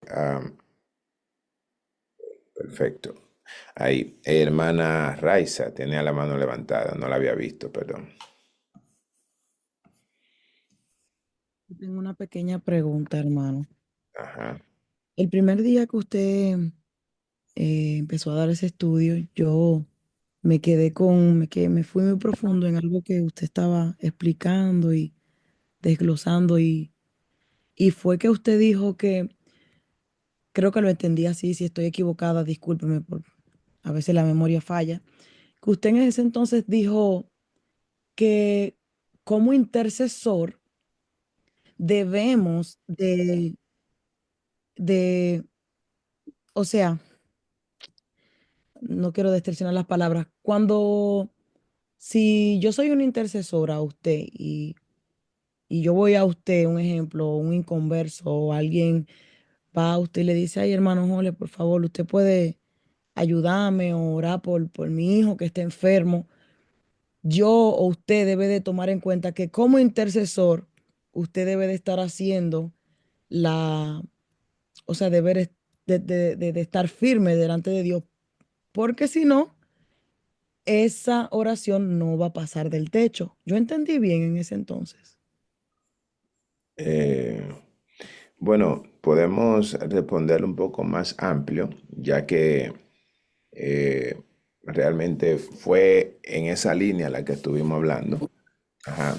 Ah, perfecto. Ahí, hermana Raiza, tenía la mano levantada, no la había visto, perdón. Tengo una pequeña pregunta, hermano. Ajá. El primer día que usted empezó a dar ese estudio, yo me fui muy profundo en algo que usted estaba explicando y desglosando y fue que usted dijo que, creo que lo entendí así, si estoy equivocada, discúlpeme, a veces la memoria falla, que usted en ese entonces dijo que como intercesor debemos de, o sea, no quiero distorsionar las palabras. Si yo soy una intercesora a usted y yo voy a usted, un ejemplo, un inconverso o alguien va a usted y le dice, ay, hermano Jole, por favor, usted puede ayudarme o orar por mi hijo que está enfermo. Yo o usted debe de tomar en cuenta que como intercesor, usted debe de estar haciendo la, o sea, de estar firme delante de Dios, porque si no, esa oración no va a pasar del techo. Yo entendí bien en ese entonces. Eh, bueno, podemos responder un poco más amplio, ya que eh, realmente fue en esa línea la que estuvimos hablando. Ajá,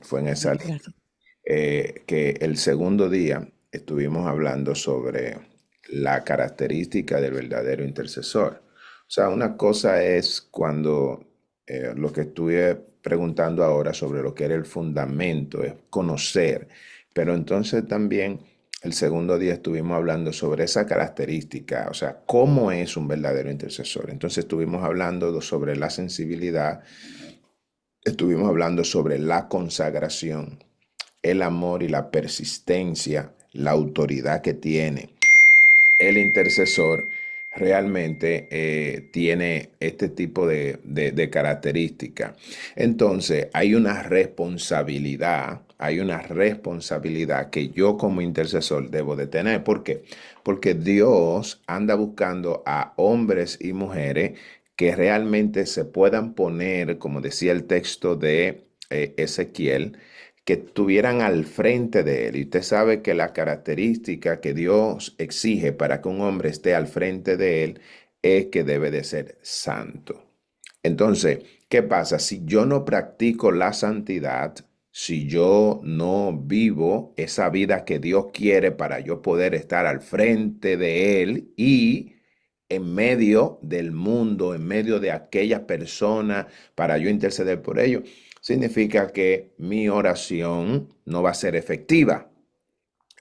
fue en esa línea. Gracias. Que el segundo día estuvimos hablando sobre la característica del verdadero intercesor. O sea, una cosa es cuando lo que estuve preguntando ahora sobre lo que era el fundamento, es conocer, pero entonces también el segundo día estuvimos hablando sobre esa característica, o sea, cómo es un verdadero intercesor. Entonces estuvimos hablando sobre la sensibilidad, estuvimos hablando sobre la consagración, el amor y la persistencia, la autoridad que tiene el intercesor realmente tiene este tipo de características. Entonces, hay una responsabilidad que yo como intercesor debo de tener. ¿Por qué? Porque Dios anda buscando a hombres y mujeres que realmente se puedan poner, como decía el texto de Ezequiel, que estuvieran al frente de él. Y usted sabe que la característica que Dios exige para que un hombre esté al frente de él es que debe de ser santo. Entonces, ¿qué pasa? Si yo no practico la santidad, si yo no vivo esa vida que Dios quiere para yo poder estar al frente de Él y en medio del mundo, en medio de aquellas personas, para yo interceder por ellos, significa que mi oración no va a ser efectiva.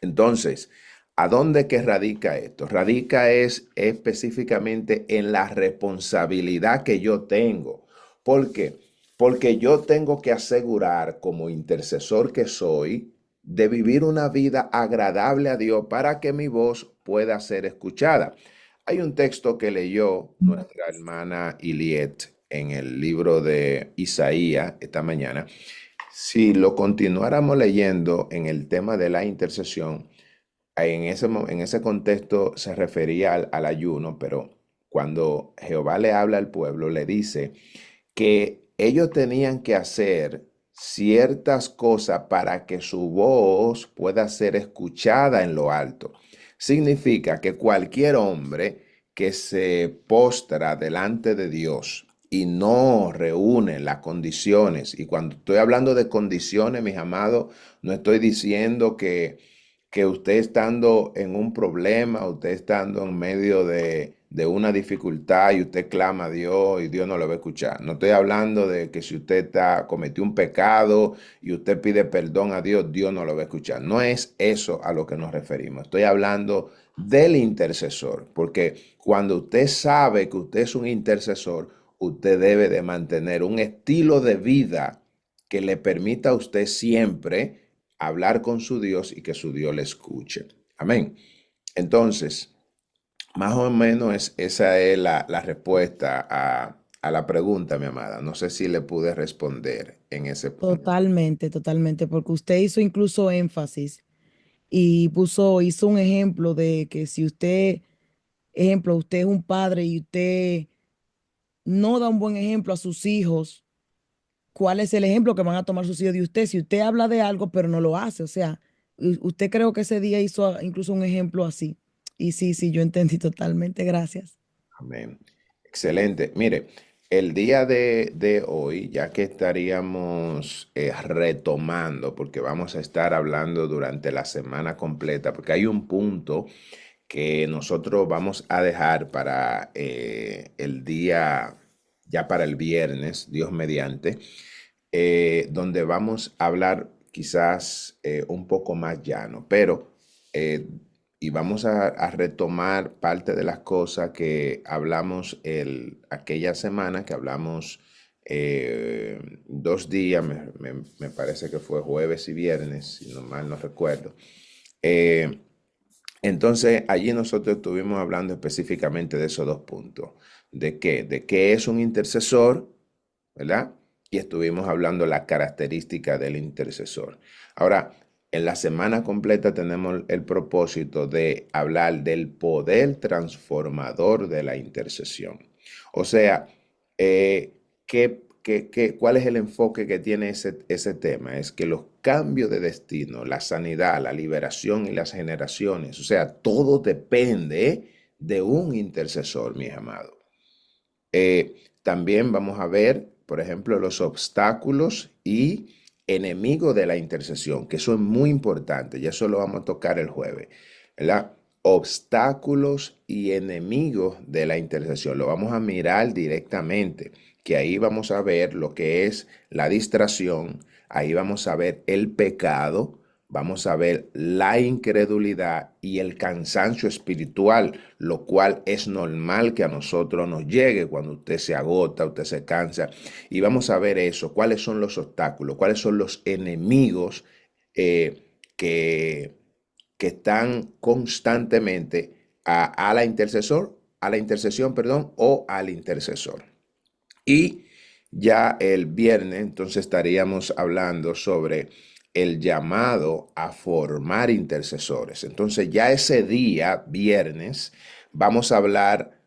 Entonces, ¿a dónde que radica esto? Radica es específicamente en la responsabilidad que yo tengo. ¿Por qué? Porque yo tengo que asegurar como intercesor que soy de vivir una vida agradable a Dios para que mi voz pueda ser escuchada. Hay un texto que leyó nuestra hermana Iliet en el libro de Isaías esta mañana. Si lo continuáramos leyendo en el tema de la intercesión, en ese contexto se refería al ayuno, pero cuando Jehová le habla al pueblo, le dice que ellos tenían que hacer ciertas cosas para que su voz pueda ser escuchada en lo alto. Significa que cualquier hombre que se postra delante de Dios y no reúne las condiciones, y cuando estoy hablando de condiciones, mis amados, no estoy diciendo que usted estando en un problema, usted estando en medio de una dificultad y usted clama a Dios y Dios no lo va a escuchar. No estoy hablando de que si usted cometió un pecado y usted pide perdón a Dios, Dios no lo va a escuchar. No es eso a lo que nos referimos. Estoy hablando del intercesor, porque cuando usted sabe que usted es un intercesor, usted debe de mantener un estilo de vida que le permita a usted siempre hablar con su Dios y que su Dios le escuche. Amén. Entonces, más o menos esa es la respuesta a la pregunta, mi amada. No sé si le pude responder en ese punto. Totalmente, totalmente, porque usted hizo incluso énfasis y hizo un ejemplo de que si usted, ejemplo, usted es un padre y usted no da un buen ejemplo a sus hijos, ¿cuál es el ejemplo que van a tomar sus hijos de usted? Si usted habla de algo, pero no lo hace, o sea, usted creo que ese día hizo incluso un ejemplo así. Y sí, sí, yo entendí totalmente, gracias. Amén. Excelente. Mire, el día de hoy, ya que estaríamos retomando, porque vamos a estar hablando durante la semana completa, porque hay un punto que nosotros vamos a dejar para el día, ya para el viernes, Dios mediante, donde vamos a hablar quizás un poco más llano, pero eh, y vamos a retomar parte de las cosas que hablamos aquella semana, que hablamos 2 días, me parece que fue jueves y viernes, si no mal no recuerdo. Eh, entonces, allí nosotros estuvimos hablando específicamente de esos dos puntos. ¿De qué? De qué es un intercesor, ¿verdad? Y estuvimos hablando la característica del intercesor. Ahora, en la semana completa tenemos el propósito de hablar del poder transformador de la intercesión. O sea, ¿cuál es el enfoque que tiene ese tema? Es que los cambios de destino, la sanidad, la liberación y las generaciones, o sea, todo depende de un intercesor, mis amados. También vamos a ver, por ejemplo, los obstáculos y enemigos de la intercesión, que eso es muy importante, y eso lo vamos a tocar el jueves, ¿verdad? Obstáculos y enemigos de la intercesión, lo vamos a mirar directamente, que ahí vamos a ver lo que es la distracción, ahí vamos a ver el pecado, vamos a ver la incredulidad y el cansancio espiritual, lo cual es normal que a nosotros nos llegue cuando usted se agota, usted se cansa. Y vamos a ver eso, cuáles son los obstáculos, cuáles son los enemigos que, que están constantemente a la intercesor, a la intercesión, perdón, o al intercesor. Y ya el viernes, entonces estaríamos hablando sobre el llamado a formar intercesores. Entonces ya ese día, viernes, vamos a hablar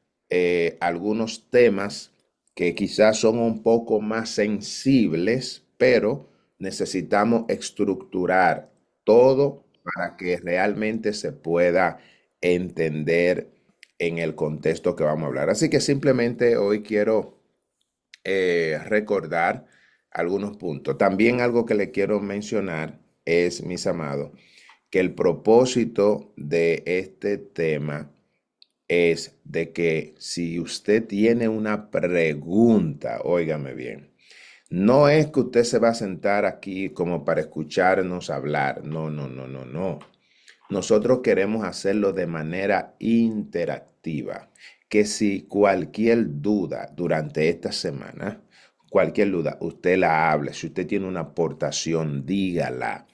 algunos temas que quizás son un poco más sensibles, pero necesitamos estructurar todo para que realmente se pueda entender en el contexto que vamos a hablar. Así que simplemente hoy quiero recordar algunos puntos. También algo que le quiero mencionar es, mis amados, que el propósito de este tema es de que si usted tiene una pregunta, óigame bien, no es que usted se va a sentar aquí como para escucharnos hablar. No, no, no, no, no. Nosotros queremos hacerlo de manera interactiva, que si cualquier duda durante esta semana, cualquier duda, usted la hable. Si usted tiene una aportación, dígala,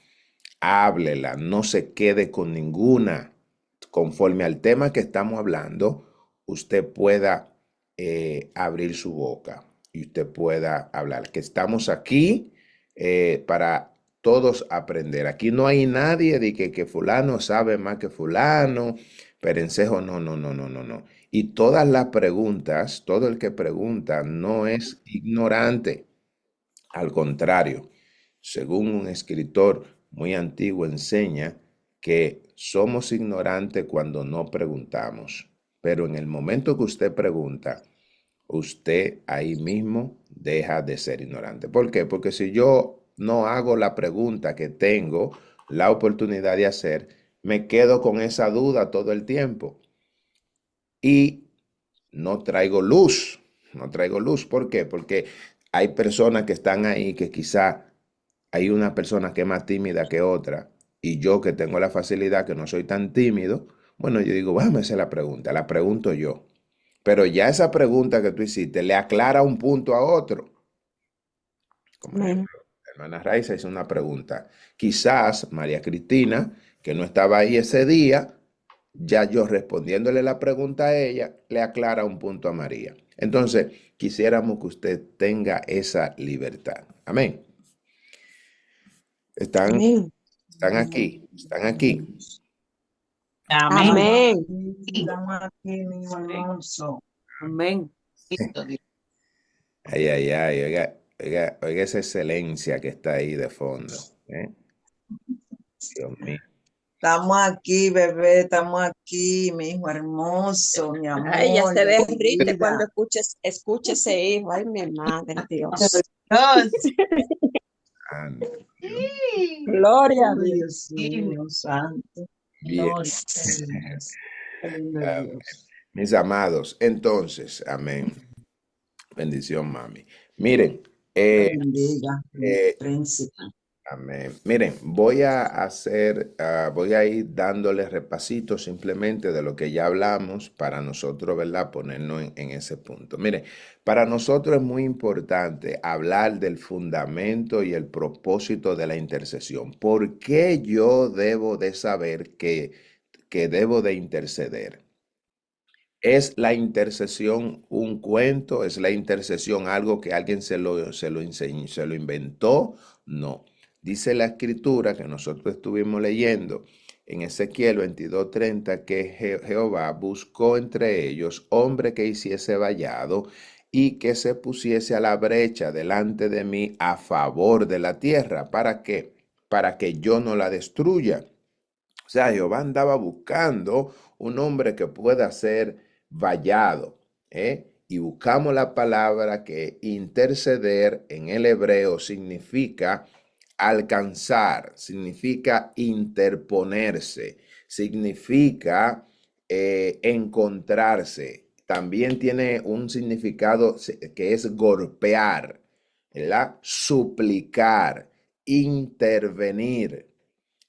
háblela, no se quede con ninguna. Conforme al tema que estamos hablando, usted pueda abrir su boca y usted pueda hablar. Que estamos aquí para todos aprender. Aquí no hay nadie de que fulano sabe más que fulano, perencejo, no, no, no, no, no, no. Y todas las preguntas, todo el que pregunta no es ignorante. Al contrario, según un escritor muy antiguo enseña que somos ignorantes cuando no preguntamos, pero en el momento que usted pregunta, usted ahí mismo deja de ser ignorante. ¿Por qué? Porque si yo no hago la pregunta que tengo la oportunidad de hacer, me quedo con esa duda todo el tiempo y no traigo luz, no traigo luz. ¿Por qué? Porque hay personas que están ahí que quizá hay una persona que es más tímida que otra y yo que tengo la facilidad que no soy tan tímido, bueno, yo digo, vamos a hacer la pregunto yo. Pero ya esa pregunta que tú hiciste le aclara un punto a otro. Como ejemplo, Amén. la hermana Raiza hizo una pregunta. Quizás María Cristina, que no estaba ahí ese día, ya yo respondiéndole la pregunta a ella, le aclara un punto a María. Entonces, quisiéramos que usted tenga esa libertad. Amén. ¿Están, Amén. Están aquí, están aquí. Amén. Amén. Estamos aquí, mi hijo hermoso. Amén. Bendito Dios. Ay, ay, ay, oiga, oiga, oiga esa excelencia que está ahí de fondo. Dios mío. Estamos aquí, bebé, estamos aquí, mi hijo hermoso, mi Ay, ya amor se de mi derrite cuando vida. escuche ese hijo. Ay, mi madre, Dios. Dios. Santo. Gloria a Ay, Dios. Dios mío, santo. Bien. Gloria, qué lindo es. Qué lindo es Amén. Dios. Mis amados, entonces, amén. Bendición, mami. Miren, Dios bendiga, mi eh, príncipe. amén. Miren, voy a hacer, voy a ir dándoles repasitos simplemente de lo que ya hablamos para nosotros, ¿verdad? Ponernos en ese punto. Miren, para nosotros es muy importante hablar del fundamento y el propósito de la intercesión. ¿Por qué yo debo de saber que debo de interceder? ¿Es la intercesión un cuento? ¿Es la intercesión algo que alguien se lo enseñó, se lo inventó? No. Dice la escritura que nosotros estuvimos leyendo en Ezequiel 22:30 que Jehová buscó entre ellos hombre que hiciese vallado y que se pusiese a la brecha delante de mí a favor de la tierra. ¿Para qué? Para que yo no la destruya. O sea, Jehová andaba buscando un hombre que pueda ser vallado, ¿eh? Y buscamos la palabra que interceder en el hebreo significa alcanzar, significa interponerse, significa encontrarse. También tiene un significado que es golpear, ¿verdad? Suplicar, intervenir.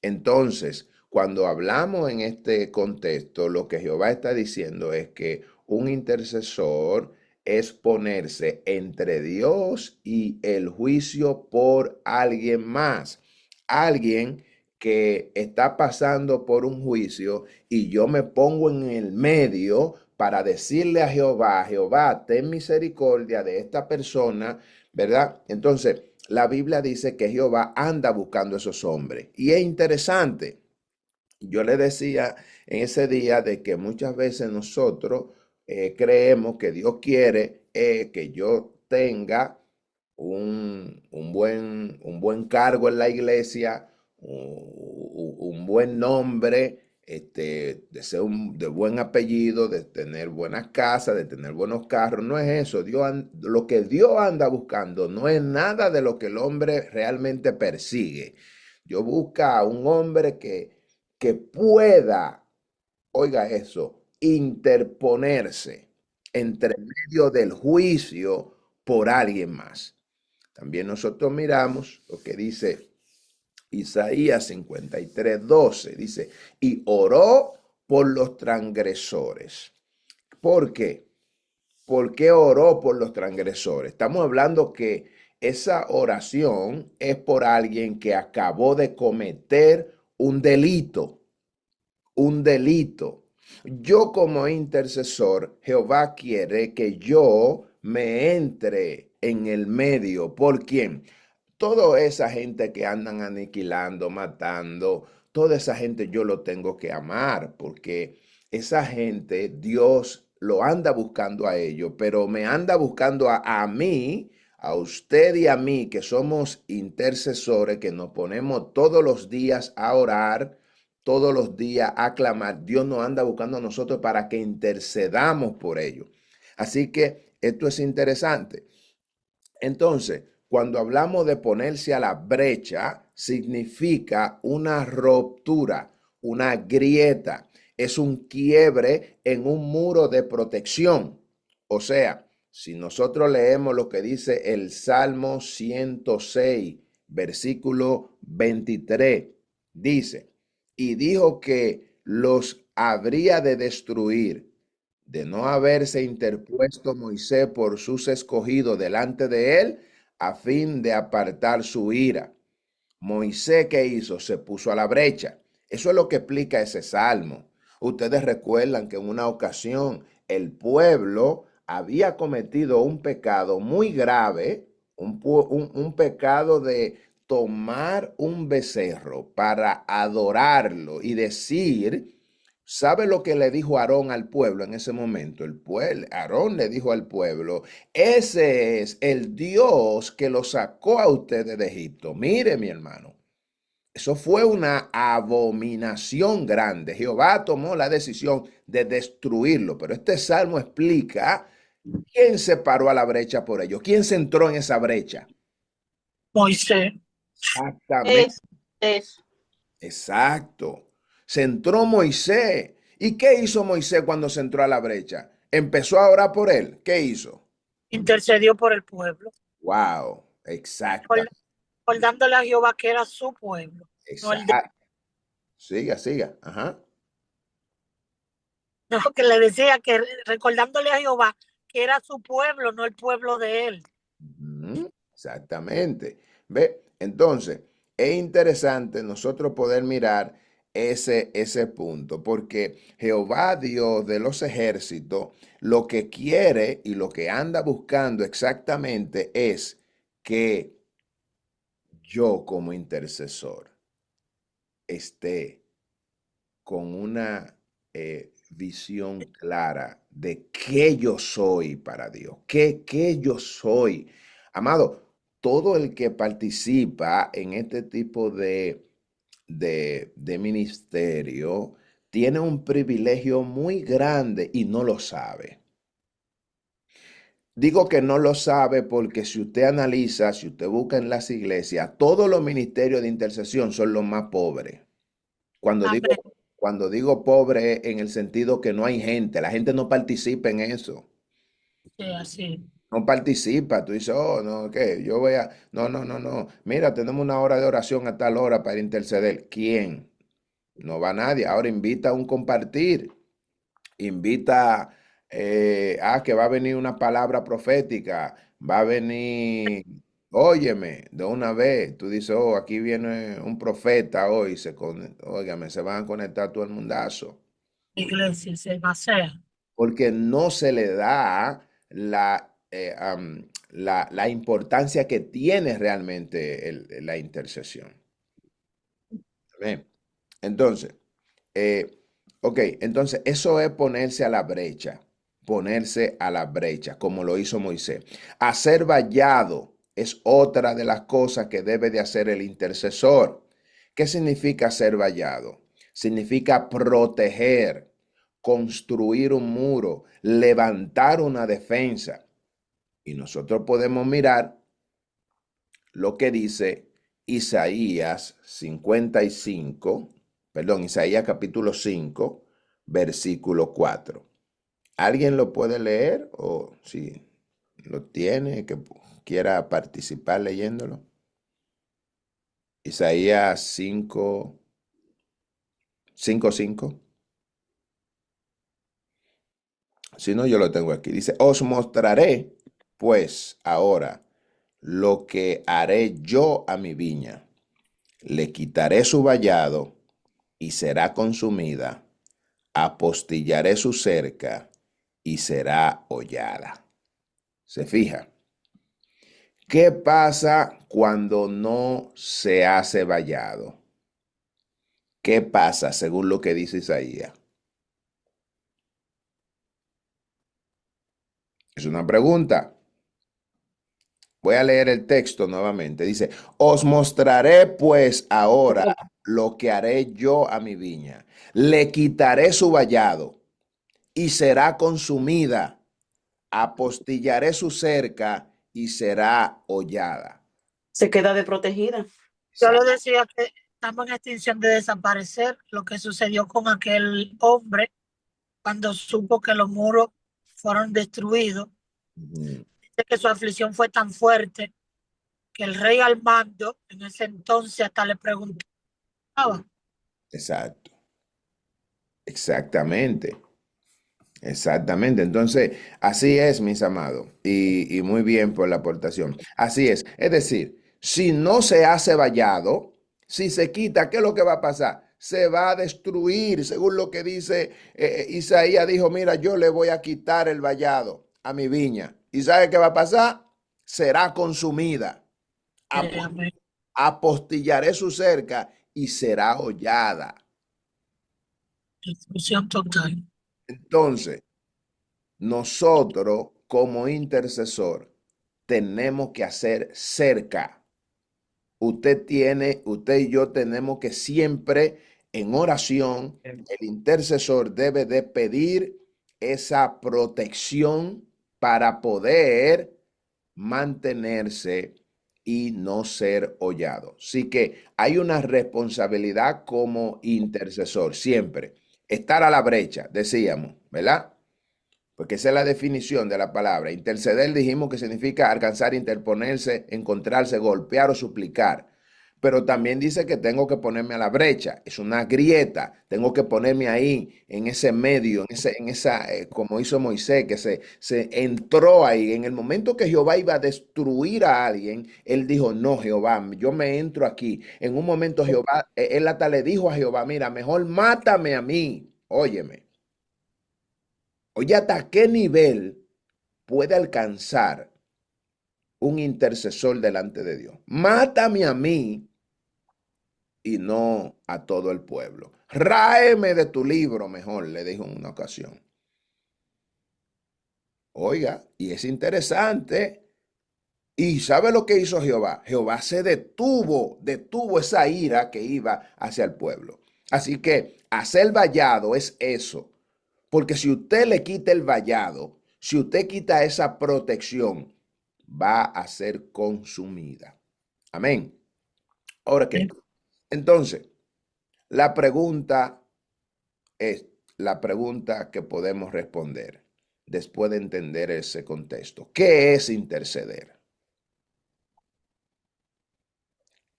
Entonces, cuando hablamos en este contexto, lo que Jehová está diciendo es que un intercesor es ponerse entre Dios y el juicio por alguien más. Alguien que está pasando por un juicio y yo me pongo en el medio para decirle a Jehová, Jehová, ten misericordia de esta persona, ¿verdad? Entonces, la Biblia dice que Jehová anda buscando a esos hombres. Y es interesante. Yo le decía en ese día de que muchas veces nosotros creemos que Dios quiere que yo tenga un buen cargo en la iglesia, un buen nombre, de ser de buen apellido, de tener buenas casas, de tener buenos carros. No es eso. Lo que Dios anda buscando no es nada de lo que el hombre realmente persigue. Dios busca a un hombre que pueda, oiga eso, interponerse entre medio del juicio por alguien más. También nosotros miramos lo que dice Isaías 53:12. Dice, y oró por los transgresores. ¿Por qué? ¿Por qué oró por los transgresores? Estamos hablando que esa oración es por alguien que acabó de cometer un delito. Un delito. Yo como intercesor, Jehová quiere que yo me entre en el medio. ¿Por quién? Toda esa gente que andan aniquilando, matando, toda esa gente yo lo tengo que amar porque esa gente Dios lo anda buscando a ellos, pero me anda buscando a mí, a usted y a mí que somos intercesores, que nos ponemos todos los días a orar, todos los días a clamar. Dios nos anda buscando a nosotros para que intercedamos por ellos. Así que esto es interesante. Entonces, cuando hablamos de ponerse a la brecha, significa una ruptura, una grieta, es un quiebre en un muro de protección. O sea, si nosotros leemos lo que dice el Salmo 106, versículo 23, dice, y dijo que los habría de destruir de no haberse interpuesto Moisés por sus escogidos delante de él, a fin de apartar su ira. Moisés, ¿qué hizo? Se puso a la brecha. Eso es lo que explica ese salmo. Ustedes recuerdan que en una ocasión el pueblo había cometido un pecado muy grave, un pecado de tomar un becerro para adorarlo y decir, ¿sabe lo que le dijo Aarón al pueblo en ese momento? Aarón le dijo al pueblo, ese es el Dios que lo sacó a ustedes de Egipto. Mire, mi hermano, eso fue una abominación grande. Jehová tomó la decisión de destruirlo, pero este salmo explica quién se paró a la brecha por ellos, quién se entró en esa brecha. Moisés. Exactamente. Eso. Exacto. Se entró Moisés. ¿Y qué hizo Moisés cuando se entró a la brecha? Empezó a orar por él. ¿Qué hizo? Intercedió por el pueblo, Wow. Exacto. recordándole a Jehová que era su pueblo, no el de, Exacto. Siga, siga. Ajá. no, que le decía que recordándole a Jehová que era su pueblo, no el pueblo de él. Exactamente. ¿Ve? Entonces, es interesante nosotros poder mirar ese punto, porque Jehová Dios de los ejércitos lo que quiere y lo que anda buscando exactamente es que yo como intercesor esté con una visión clara de qué yo soy para Dios, qué yo soy. Amado, todo el que participa en este tipo de ministerio tiene un privilegio muy grande y no lo sabe. Digo que no lo sabe porque si usted analiza, si usted busca en las iglesias, todos los ministerios de intercesión son los más pobres. Cuando Amén. digo, cuando digo pobre en el sentido que no hay gente, la gente no participa en eso. Sí, así. No participa, tú dices, oh, no, ¿qué? Yo voy a, no, no, no, no. Mira, tenemos una hora de oración a tal hora para interceder. ¿Quién? No va nadie. Ahora invita a un compartir. Invita a que va a venir una palabra profética. Va a venir, óyeme, de una vez. Tú dices, oh, aquí viene un profeta hoy. Óigame, se van a conectar todo el mundazo. Iglesia, se vacía. Porque no se le da la importancia que tiene realmente la intercesión. Amén. Entonces, eh, ok, entonces eso es ponerse a la brecha, como lo hizo Moisés. Hacer vallado es otra de las cosas que debe de hacer el intercesor. ¿Qué significa hacer vallado? Significa proteger, construir un muro, levantar una defensa. Y nosotros podemos mirar lo que dice Isaías 55, perdón, Isaías capítulo 5, versículo 4. ¿Alguien lo puede leer o si lo tiene, que quiera participar leyéndolo? Isaías 5, 5, 5. Si no, yo lo tengo aquí. Dice, os mostraré pues ahora lo que haré yo a mi viña. Le quitaré su vallado y será consumida. Apostillaré su cerca y será hollada. ¿Se fija? ¿Qué pasa cuando no se hace vallado? ¿Qué pasa según lo que dice Isaías? Es una pregunta. Voy a leer el texto nuevamente. Dice, os mostraré pues ahora lo que haré yo a mi viña. Le quitaré su vallado y será consumida. Apostillaré su cerca y será hollada. Se queda desprotegida. Yo le decía que estamos en extinción de desaparecer, lo que sucedió con aquel hombre cuando supo que los muros fueron destruidos. Ujú. Dice que su aflicción fue tan fuerte que el rey al mando en ese entonces hasta le preguntaba. Exacto. Exactamente. Exactamente. Entonces, así es, mis amados. Y muy bien por la aportación. Así es. Es decir, si no se hace vallado, si se quita, ¿qué es lo que va a pasar? Se va a destruir, según lo que dice Isaías dijo, mira, yo le voy a quitar el vallado a mi viña. ¿Y sabe qué va a pasar? Será consumida. Amén. apostillaré su cerca y será hollada. Destrucción total. Entonces, nosotros como intercesor tenemos que hacer cerca. Usted y yo tenemos que siempre en oración, el intercesor debe de pedir esa protección para poder mantenerse y no ser hollado. Así que hay una responsabilidad como intercesor, siempre. Estar a la brecha, decíamos, ¿verdad? Porque esa es la definición de la palabra. Interceder dijimos que significa alcanzar, interponerse, encontrarse, golpear o suplicar. Pero también dice que tengo que ponerme a la brecha. Es una grieta. Tengo que ponerme ahí, en ese medio, en esa, como hizo Moisés, que se entró ahí. En el momento que Jehová iba a destruir a alguien, él dijo, no, Jehová, yo me entro aquí. En un momento Jehová, él hasta le dijo a Jehová, mira, mejor mátame a mí. Óyeme. Oye, ¿hasta qué nivel puede alcanzar un intercesor delante de Dios? Mátame a mí y no a todo el pueblo. Ráeme de tu libro, mejor, le dijo en una ocasión. Oiga, y es interesante. ¿Y sabe lo que hizo Jehová? Jehová se detuvo esa ira que iba hacia el pueblo. Así que hacer vallado es eso. Porque si usted le quita el vallado, si usted quita esa protección, va a ser consumida. Amén. Ahora qué. Entonces, la pregunta es la pregunta que podemos responder después de entender ese contexto. ¿Qué es interceder?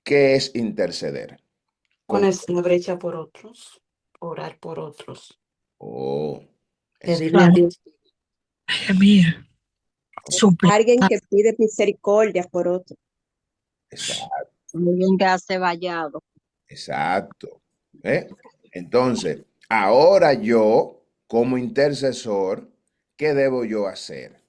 ¿Qué es interceder? Ponerse en la brecha por otros, orar por otros, Oh, pedirle a Dios. Mira, suplicar. Alguien que pide misericordia por otro. exacto. Alguien que hace vallado. Exacto. ¿Eh? Entonces, ahora yo, como intercesor, ¿qué debo yo hacer?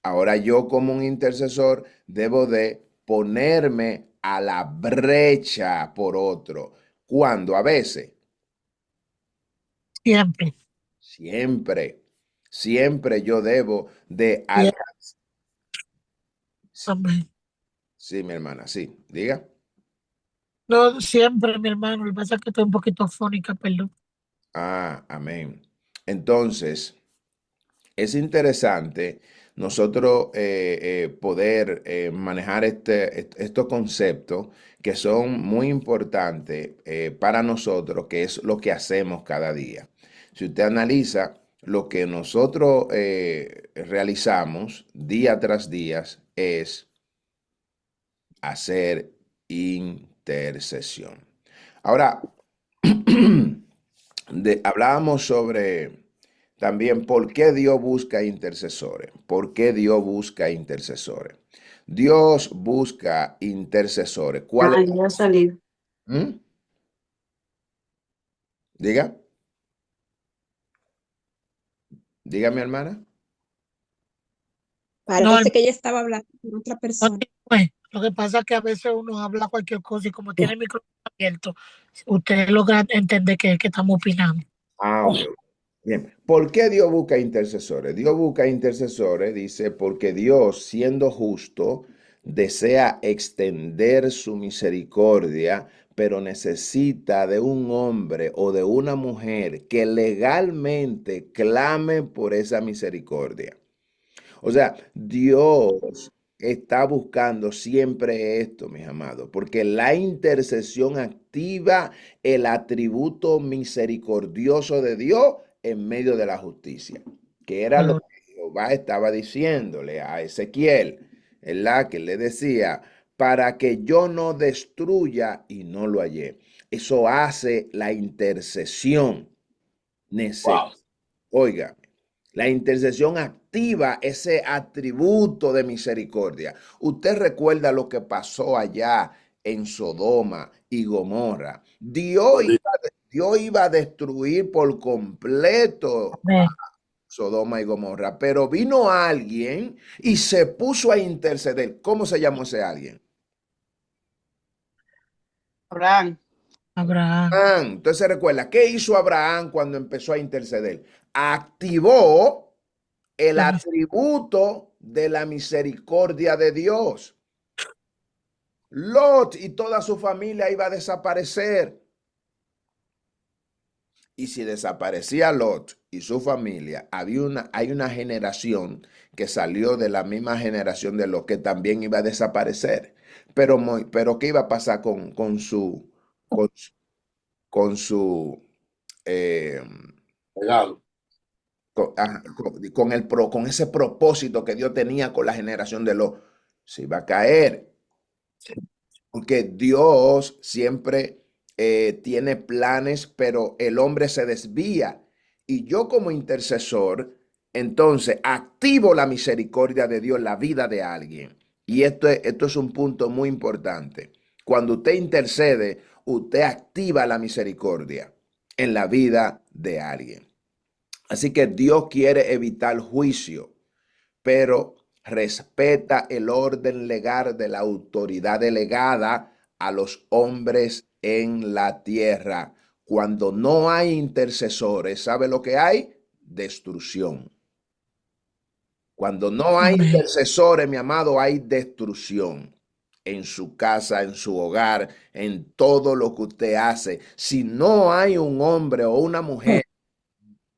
Ahora yo, como un intercesor, debo de ponerme a la brecha por otro. ¿Cuándo? A veces. Siempre. Siempre. Siempre yo debo de Siempre. alcanzar. Amén. Sí, mi hermana, sí. Diga. No, siempre, mi hermano. Lo que pasa es que estoy un poquito fónica, perdón. Ah, amén. Entonces, es interesante nosotros poder manejar estos conceptos que son muy importantes para nosotros, que es lo que hacemos cada día. Si usted analiza lo que nosotros realizamos día tras día es hacer intercesión. Ahora, hablábamos sobre también por qué Dios busca intercesores. ¿Por qué Dios busca intercesores? Dios busca intercesores. ¿Cuál Ay, es? voy a salir. ¿Mm? Diga, diga mi hermana. No, Parece que ella estaba hablando con otra persona. lo que pasa es que a veces uno habla cualquier cosa y como tiene el micrófono abierto, usted logra entender que estamos opinando. Ah, ok. Bien. ¿Por qué Dios busca intercesores? Dios busca intercesores, dice, porque Dios, siendo justo, desea extender su misericordia, pero necesita de un hombre o de una mujer que legalmente clame por esa misericordia. O sea, Dios está buscando siempre esto, mis amados, porque la intercesión activa el atributo misericordioso de Dios en medio de la justicia, que era lo que Jehová estaba diciéndole a Ezequiel, ¿verdad? Que le decía, para que yo no destruya y no lo hallé. Eso hace la intercesión necesaria. Oiga, la intercesión activa ese atributo de misericordia. Usted recuerda lo que pasó allá en Sodoma y Gomorra. Dios iba a destruir por completo Amén. Sodoma y Gomorra, pero vino alguien y se puso a interceder. ¿Cómo se llamó ese alguien? Abraham. Abraham. Entonces recuerda, ¿qué hizo Abraham cuando empezó a interceder? Activó el La mis- atributo de la misericordia de Dios. Lot y toda su familia iba a desaparecer. Y si desaparecía Lot y su familia, hay una generación que salió de la misma generación de Lot que también iba a desaparecer. Pero ¿qué iba a pasar con, su- con su eh, Legado. con ese propósito que Dios tenía con la generación de Lot? Se iba a caer. Porque Dios siempre tiene planes, pero el hombre se desvía. Y yo como intercesor, entonces activo la misericordia de Dios en la vida de alguien. Y esto es un punto muy importante. Cuando usted intercede, usted activa la misericordia en la vida de alguien. Así que Dios quiere evitar juicio, pero respeta el orden legal de la autoridad delegada a los hombres en la tierra. Cuando no hay intercesores, ¿sabe lo que hay? Destrucción. Cuando no hay Amén. intercesores, mi amado, hay destrucción en su casa, en su hogar, en todo lo que usted hace. Si no hay un hombre o una mujer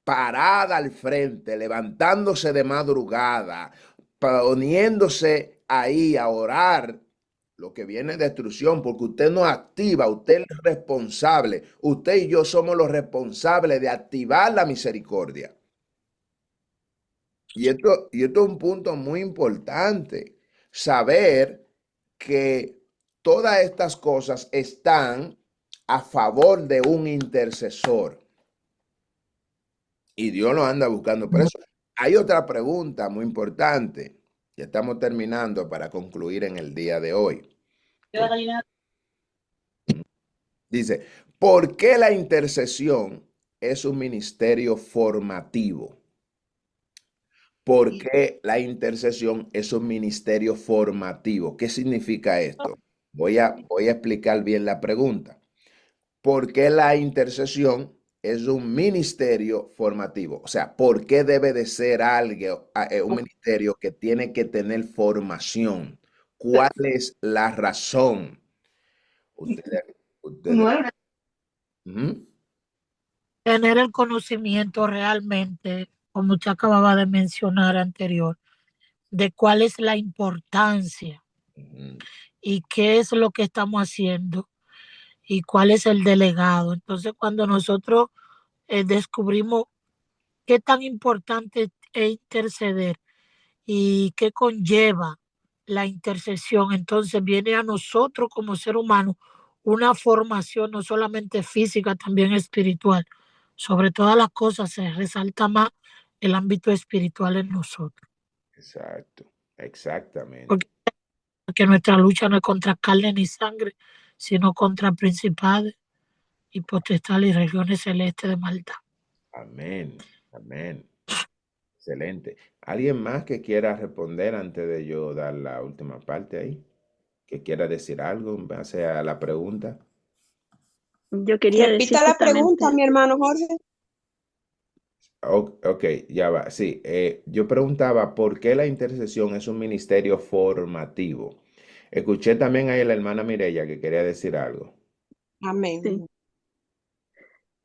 parada al frente, levantándose de madrugada, poniéndose ahí a orar, lo que viene es destrucción, porque usted no activa, usted es responsable. Usted y yo somos los responsables de activar la misericordia. Y esto es un punto muy importante, saber que todas estas cosas están a favor de un intercesor. Y Dios lo anda buscando. Por eso hay otra pregunta muy importante. Ya estamos terminando para concluir en el día de hoy. Dice, ¿por qué la intercesión es un ministerio formativo? ¿Por qué la intercesión es un ministerio formativo? ¿Qué significa esto? Voy a explicar bien la pregunta. ¿Por qué la intercesión es un ministerio formativo? O sea, ¿por qué debe de ser algo, un ministerio que tiene que tener formación? ¿Cuál es la razón? Ustedes, ujú, Tener el conocimiento realmente, como usted acababa de mencionar anterior, de cuál es la importancia ujú, y qué es lo que estamos haciendo y cuál es el delegado. Entonces, cuando nosotros descubrimos qué tan importante es interceder y qué conlleva la intercesión, entonces viene a nosotros como ser humano una formación no solamente física, también espiritual. Sobre todas las cosas se resalta más el ámbito espiritual en nosotros, exacto, exactamente. porque nuestra lucha no es contra carne ni sangre, sino contra principados y potestades y regiones celestes de maldad. Amén, amén. Excelente. ¿Alguien más que quiera responder antes de yo dar la última parte ahí? ¿Que quiera decir algo en base a la pregunta? Yo quería decir Repita la pregunta, justamente, mi hermano Jorge. Ok, ya va. Sí, yo preguntaba por qué la intercesión es un ministerio formativo. Escuché también ahí a la hermana Mireya que quería decir algo. sí, Amén.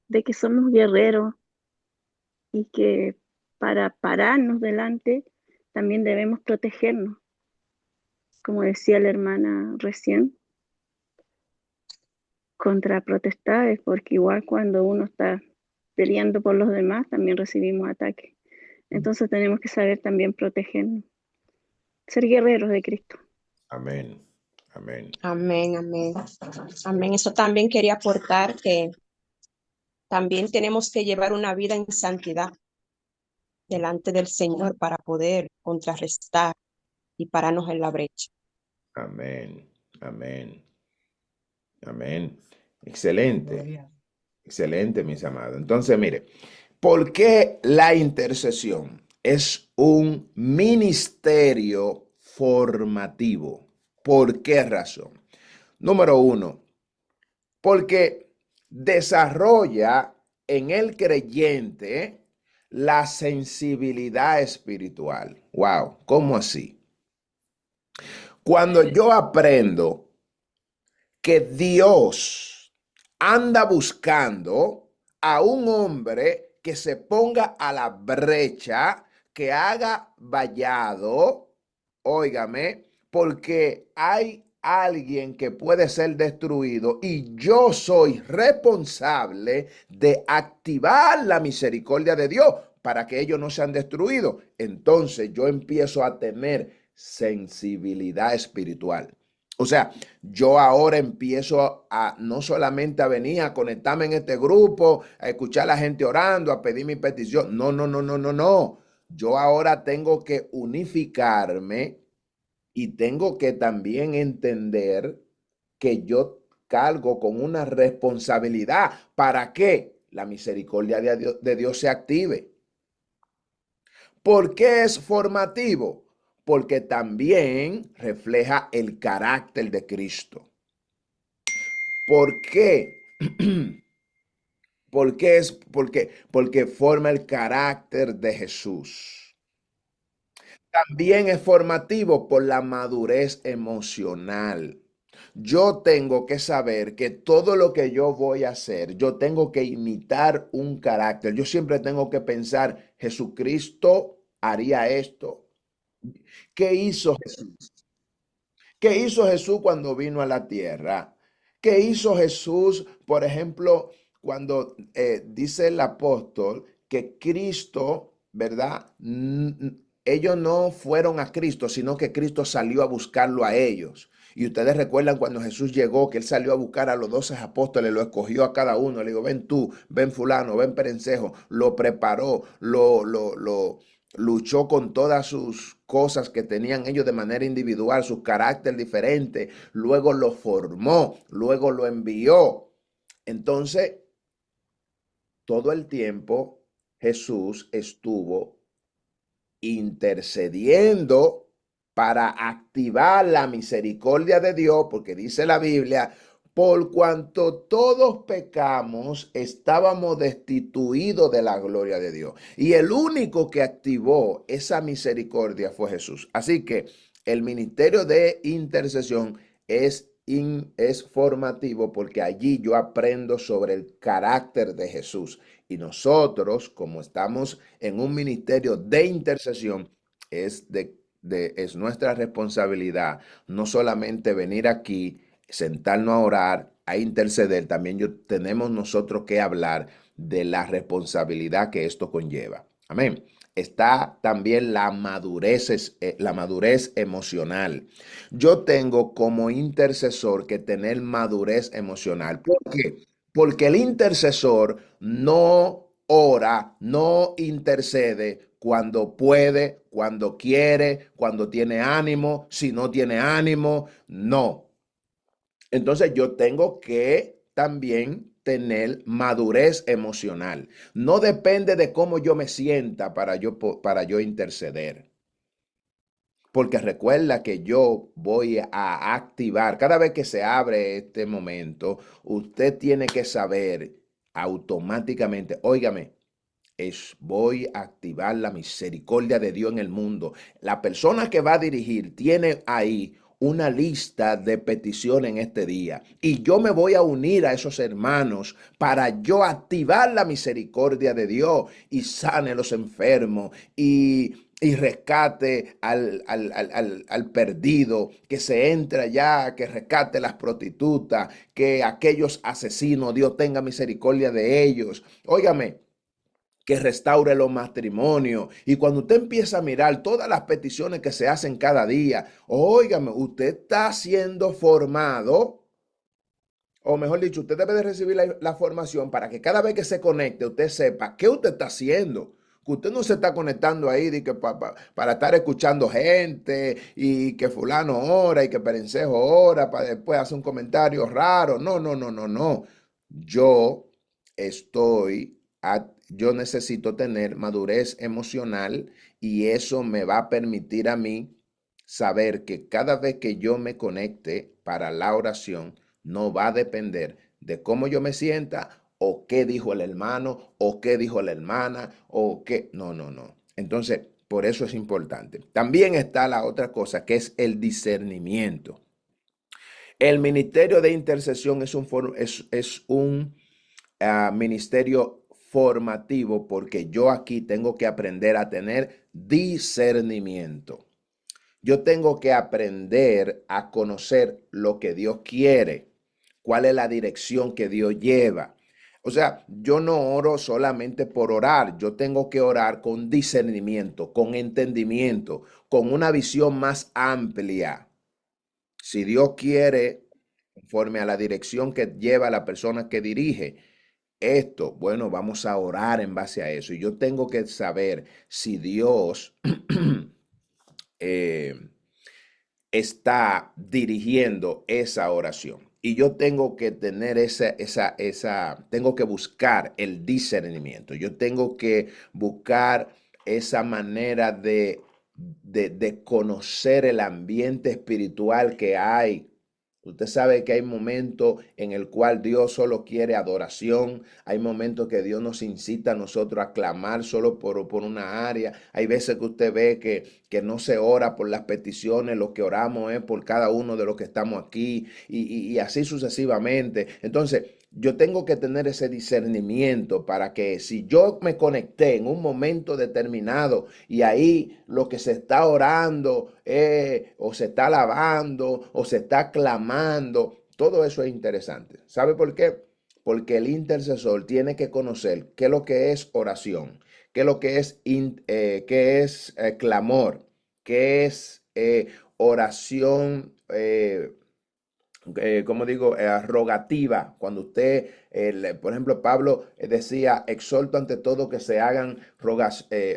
de que somos guerreros y que para pararnos delante también debemos protegernos, como decía la hermana recién, contra protestades, porque igual cuando uno está peleando por los demás, también recibimos ataques. Entonces tenemos que saber también protegernos, ser guerreros de Cristo. Amén, amén, Amén, amén. Amén. Eso también quería aportar que también tenemos que llevar una vida en santidad delante del Señor para poder contrarrestar y pararnos en la brecha. amén, amén, amén. Excelente, excelente, mis amados. Entonces, mire, ¿por qué la intercesión es un ministerio formativo? ¿Por qué razón? Número uno, porque desarrolla en el creyente la sensibilidad espiritual. Wow, ¿cómo así? Cuando yo aprendo que Dios anda buscando a un hombre que se ponga a la brecha, que haga vallado, óigame, porque hay alguien que puede ser destruido y yo soy responsable de activar la misericordia de Dios para que ellos no sean destruidos. Entonces yo empiezo a tener sensibilidad espiritual. O sea, yo ahora empiezo a no solamente a venir a conectarme en este grupo, a escuchar a la gente orando, a pedir mi petición. No, no, no, no, no, no. Yo ahora tengo que unificarme y tengo que también entender que yo cargo con una responsabilidad para que la misericordia de Dios se active. ¿Por qué es formativo? Porque también refleja el carácter de Cristo. ¿Por qué? ¿Por qué es? Porque forma el carácter de Jesús. También es formativo por la madurez emocional. Yo tengo que saber que todo lo que yo voy a hacer, yo tengo que imitar un carácter. Yo siempre tengo que pensar, Jesucristo haría esto. ¿Qué hizo Jesús? ¿Qué hizo Jesús cuando vino a la tierra? ¿Qué hizo Jesús, por ejemplo, cuando dice el apóstol que Cristo, ¿verdad? Ellos no fueron a Cristo, sino que Cristo salió a buscarlo a ellos. Y ustedes recuerdan cuando Jesús llegó, que él salió a buscar a los 12 apóstoles, lo escogió a cada uno, le dijo, ven tú, ven fulano, ven perencejo, lo preparó, lo luchó con todas sus cosas que tenían ellos de manera individual, su carácter diferente, luego lo formó, luego lo envió. Entonces, todo el tiempo Jesús estuvo intercediendo para activar la misericordia de Dios, porque dice la Biblia, por cuanto todos pecamos, estábamos destituidos de la gloria de Dios. Y el único que activó esa misericordia fue Jesús. Así que el ministerio de intercesión es formativo porque allí yo aprendo sobre el carácter de Jesús. Y nosotros, como estamos en un ministerio de intercesión, es nuestra responsabilidad no solamente venir aquí, sentarnos a orar, a interceder, también tenemos nosotros que hablar de la responsabilidad que esto conlleva. Amén. Está también la madurez emocional. Yo tengo como intercesor que tener madurez emocional. ¿Por qué? Porque el intercesor no ora, no intercede cuando puede, cuando quiere, cuando tiene ánimo, si no tiene ánimo, no. Entonces yo tengo que también tener madurez emocional. No depende de cómo yo me sienta para yo interceder. Porque recuerda que yo voy a activar, cada vez que se abre este momento, usted tiene que saber automáticamente, óigame, voy a activar la misericordia de Dios en el mundo. La persona que va a dirigir tiene ahí una lista de peticiones en este día y yo me voy a unir a esos hermanos para yo activar la misericordia de Dios y sane los enfermos y rescate al perdido, que se entre allá, que rescate las prostitutas, que aquellos asesinos, Dios tenga misericordia de ellos. Óigame, que restaure los matrimonios. Y cuando usted empieza a mirar todas las peticiones que se hacen cada día, óigame, usted está siendo formado, o mejor dicho, usted debe de recibir la formación para que cada vez que se conecte, usted sepa qué usted está haciendo. Que usted no se está conectando ahí de que para estar escuchando gente y que fulano ora y que perencejo ora para después hacer un comentario raro. No, no, no, no, no. Yo yo necesito tener madurez emocional y eso me va a permitir a mí saber que cada vez que yo me conecte para la oración, no va a depender de cómo yo me sienta, o qué dijo el hermano, o qué dijo la hermana, o qué. No, no, no. Entonces, por eso es importante. También está la otra cosa, que es el discernimiento. El ministerio de intercesión es un ministerio formativo, porque yo aquí tengo que aprender a tener discernimiento. Yo tengo que aprender a conocer lo que Dios quiere, cuál es la dirección que Dios lleva. O sea, yo no oro solamente por orar, yo tengo que orar con discernimiento, con entendimiento, con una visión más amplia. Si Dios quiere, conforme a la dirección que lleva la persona que dirige esto, bueno, vamos a orar en base a eso. Y yo tengo que saber si Dios eh, está dirigiendo esa oración. Y yo tengo que tener tengo que buscar el discernimiento. Yo tengo que buscar esa manera de conocer el ambiente espiritual que hay. Usted sabe que hay momentos en el cual Dios solo quiere adoración. Hay momentos que Dios nos incita a nosotros a clamar solo por una área. Hay veces que usted ve que no se ora por las peticiones, lo que oramos es por cada uno de los que estamos aquí y así sucesivamente. Entonces, yo tengo que tener ese discernimiento para que si yo me conecté en un momento determinado y ahí lo que se está orando o se está alabando o se está clamando, todo eso es interesante. ¿Sabe por qué? Porque el intercesor tiene que conocer qué es lo que es oración, qué es lo que es, clamor, qué es oración. Como digo, rogativa. Cuando usted, por ejemplo, Pablo decía, exhorto ante todo que se hagan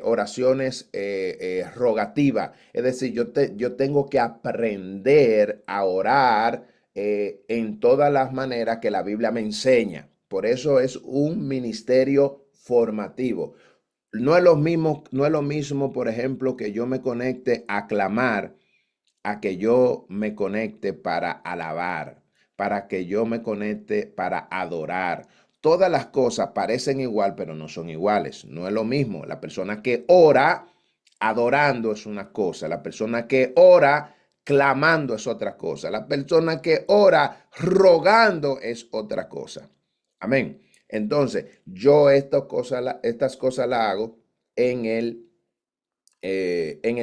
oraciones rogativas. Es decir, yo tengo que aprender a orar en todas las maneras que la Biblia me enseña. Por eso es un ministerio formativo. No es lo mismo, por ejemplo, que yo me conecte a clamar a que yo me conecte para alabar, para que yo me conecte para adorar. Todas las cosas parecen igual, pero no son iguales. No es lo mismo. La persona que ora adorando es una cosa. La persona que ora clamando es otra cosa. La persona que ora rogando es otra cosa. Amén. Entonces, yo estas cosas las hago en el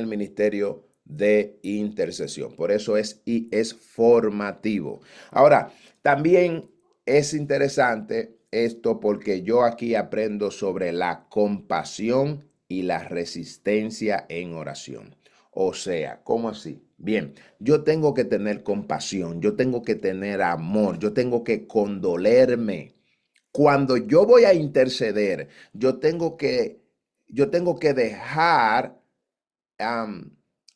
ministerio de intercesión. Por eso es formativo. Ahora, también es interesante esto porque yo aquí aprendo sobre la compasión y la resistencia en oración. O sea, ¿cómo así? Bien, yo tengo que tener compasión, yo tengo que tener amor, yo tengo que condolerme. Cuando yo voy a interceder, yo tengo que dejar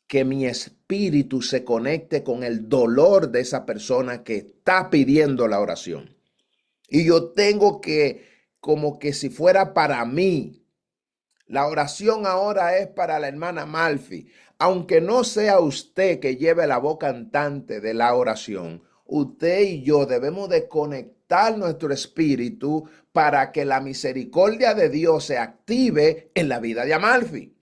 que mi espíritu se conecte con el dolor de esa persona que está pidiendo la oración. Y yo tengo que, como que si fuera para mí, la oración ahora es para la hermana Malfi. Aunque no sea usted que lleve la voz cantante de la oración, usted y yo debemos de conectar nuestro espíritu para que la misericordia de Dios se active en la vida de Amalfi.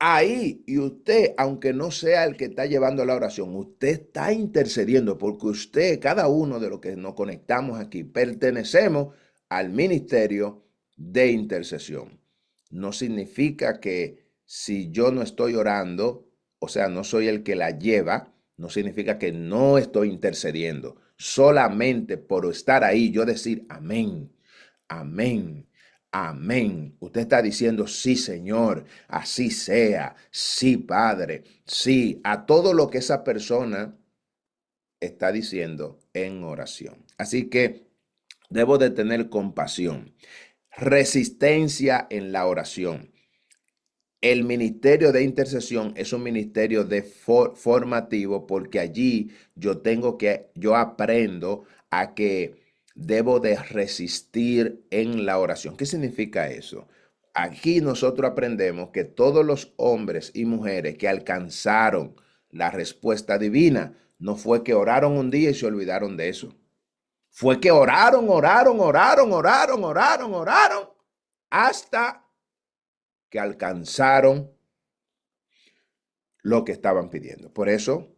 Ahí, y usted, aunque no sea el que está llevando la oración, usted está intercediendo porque usted, cada uno de los que nos conectamos aquí, pertenecemos al ministerio de intercesión. No significa que si yo no estoy orando, o sea, no soy el que la lleva, no significa que no estoy intercediendo. Solamente por estar ahí, yo decir amén, amén. Amén. Usted está diciendo, sí, Señor, así sea, sí, Padre, sí, a todo lo que esa persona está diciendo en oración. Así que debo de tener compasión, resistencia en la oración. El ministerio de intercesión es un ministerio formativo porque allí yo aprendo a que debo de resistir en la oración. ¿Qué significa eso? Aquí nosotros aprendemos que todos los hombres y mujeres que alcanzaron la respuesta divina no fue que oraron un día y se olvidaron de eso. Fue que oraron hasta que alcanzaron lo que estaban pidiendo. Por eso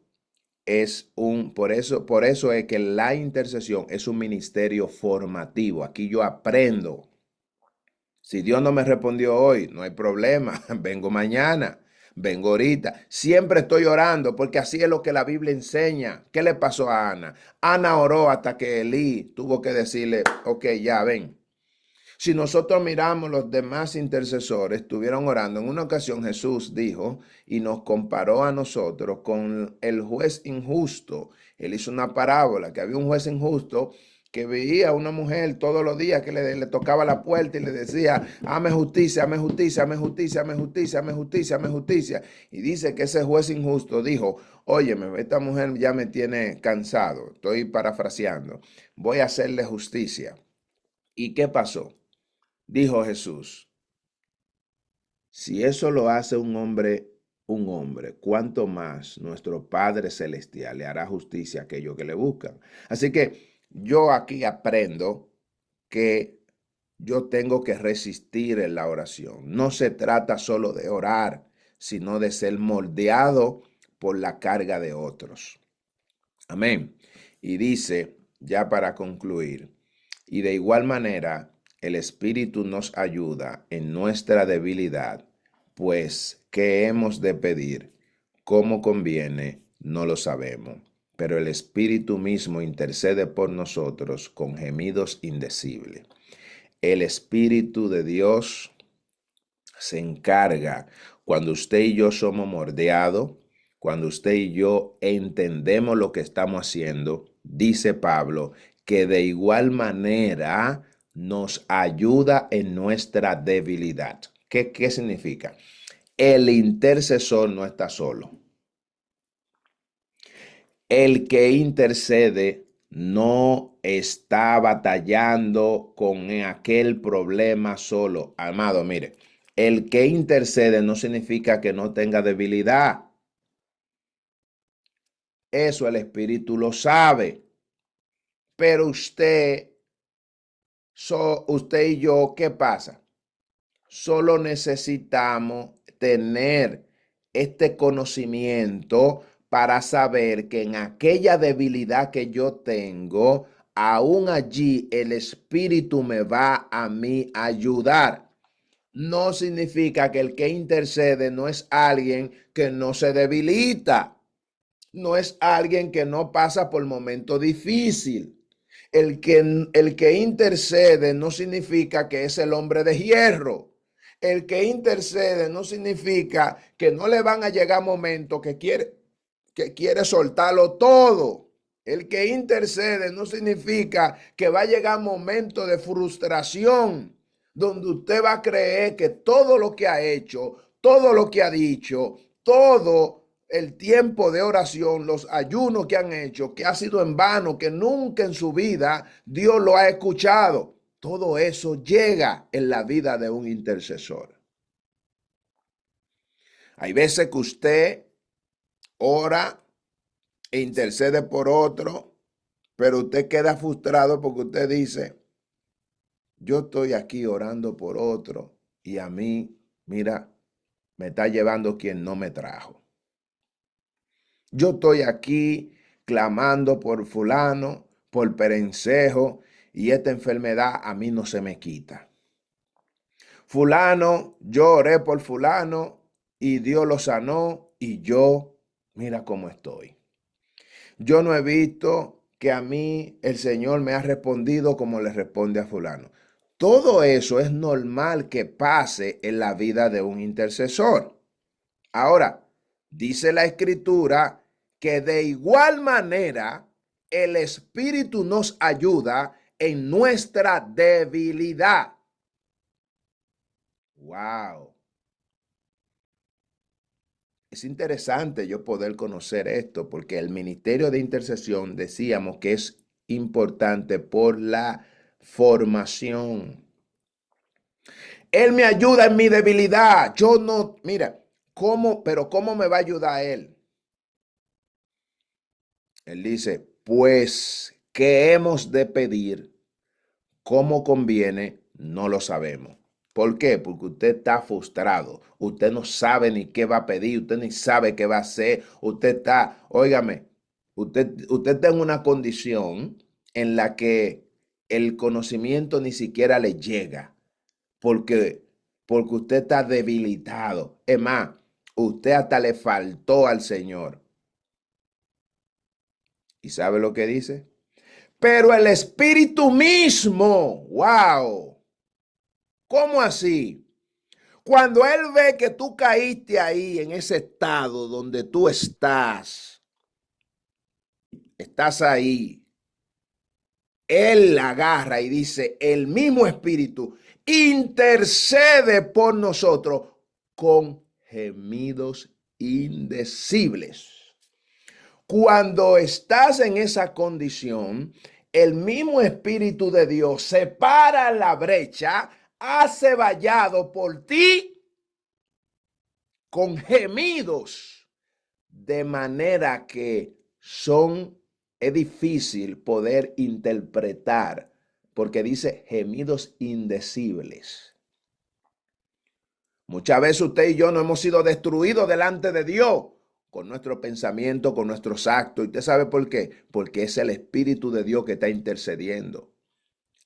es que la intercesión es un ministerio formativo. Aquí yo aprendo. Si Dios no me respondió hoy, no hay problema. Vengo mañana, vengo ahorita. Siempre estoy orando porque así es lo que la Biblia enseña. ¿Qué le pasó a Ana? Ana oró hasta que Elí tuvo que decirle, ok, ya ven. Si nosotros miramos, los demás intercesores estuvieron orando. En una ocasión Jesús dijo y nos comparó a nosotros con el juez injusto. Él hizo una parábola que había un juez injusto que veía a una mujer todos los días que le tocaba la puerta y le decía, hame justicia, hame justicia, hame justicia, hame justicia, hame justicia, hame justicia. Y dice que ese juez injusto dijo, óyeme, esta mujer ya me tiene cansado. Estoy parafraseando. Voy a hacerle justicia. ¿Y qué pasó? Dijo Jesús, si eso lo hace un hombre, ¿cuánto más nuestro Padre Celestial le hará justicia a aquellos que le buscan? Así que yo aquí aprendo que yo tengo que resistir en la oración. No se trata solo de orar, sino de ser moldeado por la carga de otros. Amén. Y dice, ya para concluir, y de igual manera, el Espíritu nos ayuda en nuestra debilidad, pues, ¿qué hemos de pedir? ¿Cómo conviene? No lo sabemos, pero el Espíritu mismo intercede por nosotros con gemidos indecibles. El Espíritu de Dios se encarga cuando usted y yo somos moldeados, cuando usted y yo entendemos lo que estamos haciendo, dice Pablo, que de igual manera nos ayuda en nuestra debilidad. ¿Qué significa? El intercesor no está solo. El que intercede no está batallando con aquel problema solo. Amado, mire, el que intercede no significa que no tenga debilidad. Eso el Espíritu lo sabe. Pero usted y yo, ¿qué pasa? Solo necesitamos tener este conocimiento para saber que en aquella debilidad que yo tengo, aún allí el Espíritu me va a mí a ayudar. No significa que el que intercede no es alguien que no se debilita, no es alguien que no pasa por momentos difíciles. El que intercede no significa que es el hombre de hierro. El que intercede no significa que no le van a llegar momentos que quiere soltarlo todo. El que intercede no significa que va a llegar momentos de frustración donde usted va a creer que todo lo que ha hecho, todo lo que ha dicho, todo el tiempo de oración, los ayunos que han hecho, que ha sido en vano, que nunca en su vida Dios lo ha escuchado. Todo eso llega en la vida de un intercesor. Hay veces que usted ora e intercede por otro, pero usted queda frustrado porque usted dice, yo estoy aquí orando por otro y a mí, mira, me está llevando quien no me trajo. Yo estoy aquí clamando por fulano, por perencejo, y esta enfermedad a mí no se me quita. Fulano, yo oré por fulano y Dios lo sanó y yo, mira cómo estoy. Yo no he visto que a mí el Señor me ha respondido como le responde a fulano. Todo eso es normal que pase en la vida de un intercesor. Ahora, dice la Escritura que de igual manera el Espíritu nos ayuda en nuestra debilidad. ¡Wow! Es interesante yo poder conocer esto porque el ministerio de intercesión decíamos que es importante por la formación. Él me ayuda en mi debilidad. Yo no, mira, ¿cómo me va a ayudar él? Él dice, pues, ¿Qué hemos de pedir? ¿Cómo conviene? No lo sabemos. ¿Por qué? Porque usted está frustrado. Usted no sabe ni qué va a pedir. Usted ni sabe qué va a hacer. Usted está, óigame, usted está en una condición en la que el conocimiento ni siquiera le llega. Porque, porque usted está debilitado. Es más, usted hasta le faltó al Señor. ¿Y sabe lo que dice? Pero el Espíritu mismo, wow, ¿cómo así? Cuando Él ve que tú caíste ahí en ese estado donde tú estás ahí, Él la agarra y dice, el mismo Espíritu intercede por nosotros con gemidos indecibles. Cuando estás en esa condición, el mismo Espíritu de Dios separa la brecha, hace vallado por ti con gemidos, de manera que es difícil poder interpretar, porque dice gemidos indecibles. Muchas veces usted y yo no hemos sido destruidos delante de Dios con nuestro pensamiento, con nuestros actos. ¿Y usted sabe por qué? Porque es el Espíritu de Dios que está intercediendo.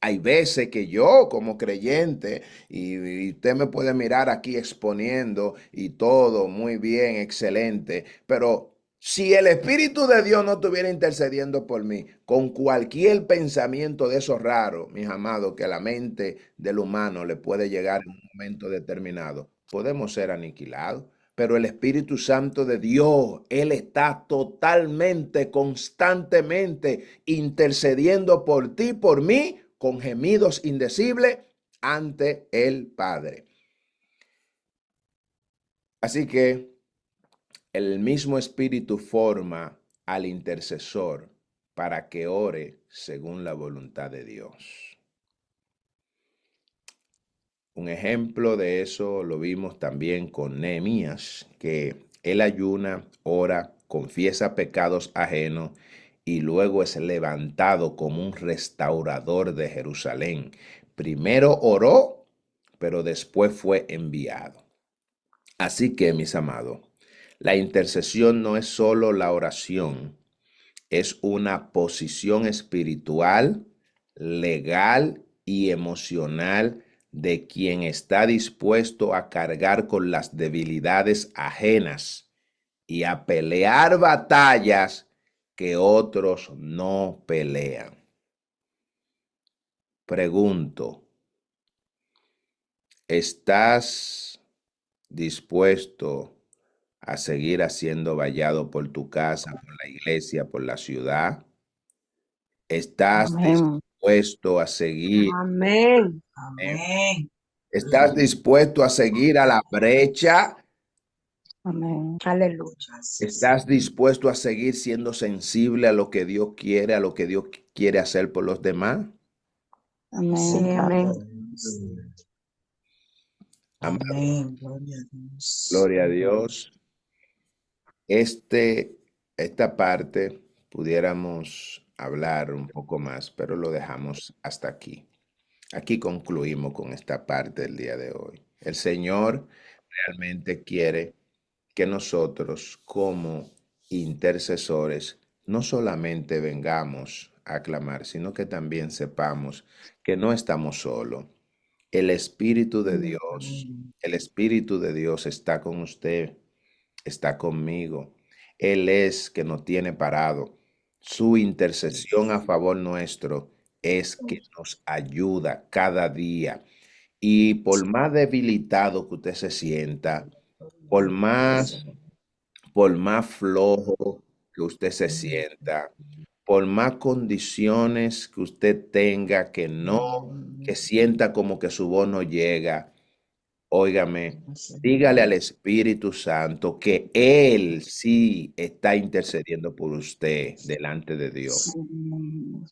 Hay veces que yo como creyente, y usted me puede mirar aquí exponiendo y todo muy bien, excelente, pero si el Espíritu de Dios no estuviera intercediendo por mí, con cualquier pensamiento de esos raros, mis amados, que a la mente del humano le puede llegar en un momento determinado, podemos ser aniquilados. Pero el Espíritu Santo de Dios, Él está totalmente, constantemente intercediendo por ti, por mí, con gemidos indecibles ante el Padre. Así que el mismo Espíritu forma al intercesor para que ore según la voluntad de Dios. Un ejemplo de eso lo vimos también con Nehemías, que él ayuna, ora, confiesa pecados ajenos y luego es levantado como un restaurador de Jerusalén. Primero oró, pero después fue enviado. Así que, mis amados, la intercesión no es solo la oración, es una posición espiritual, legal y emocional de quien está dispuesto a cargar con las debilidades ajenas y a pelear batallas que otros no pelean. Pregunto, ¿estás dispuesto a seguir haciendo vallado por tu casa, por la iglesia, por la ciudad? ¿Estás Amén. dispuesto a seguir? Amén. Amén. ¿Estás dispuesto a seguir a la brecha? Amén. Aleluya. ¿Estás dispuesto a seguir siendo sensible a lo que Dios quiere, a lo que Dios quiere hacer por los demás? Sí, Amén. amén. Amado, Amén. Gloria a Dios. gloria a Dios. Esta parte pudiéramos hablar un poco más, pero lo dejamos hasta aquí. Aquí concluimos con esta parte del día de hoy. El Señor realmente quiere que nosotros como intercesores no solamente vengamos a clamar, sino que también sepamos que no estamos solos. El Espíritu de Dios, el Espíritu de Dios está con usted, está conmigo. Él es que nos tiene parado. Su intercesión a favor nuestro es que nos ayuda cada día. Y por más debilitado que usted se sienta, por más flojo que usted se sienta, por más condiciones que usted tenga que sienta como que su voz no llega, óigame, dígale al Espíritu Santo que Él sí está intercediendo por usted delante de Dios.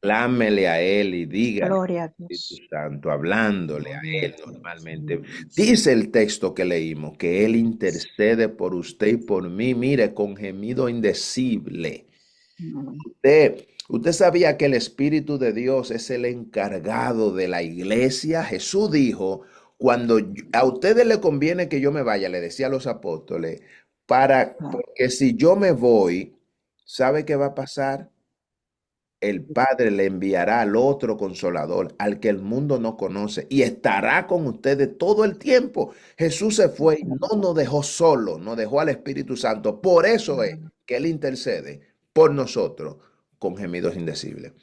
Clámele a Él y dígale al Gloria a Espíritu Dios. Santo, hablándole a Él normalmente. Dice el texto que leímos que Él intercede por usted y por mí, mire, con gemido indecible. Usted sabía que el Espíritu de Dios es el encargado de la iglesia. Jesús dijo, a ustedes les conviene que yo me vaya, le decía a los apóstoles, porque si yo me voy, ¿sabe qué va a pasar? El Padre le enviará al otro consolador, al que el mundo no conoce, y estará con ustedes todo el tiempo. Jesús se fue y no nos dejó solo, nos dejó al Espíritu Santo. Por eso es que Él intercede por nosotros con gemidos indecibles.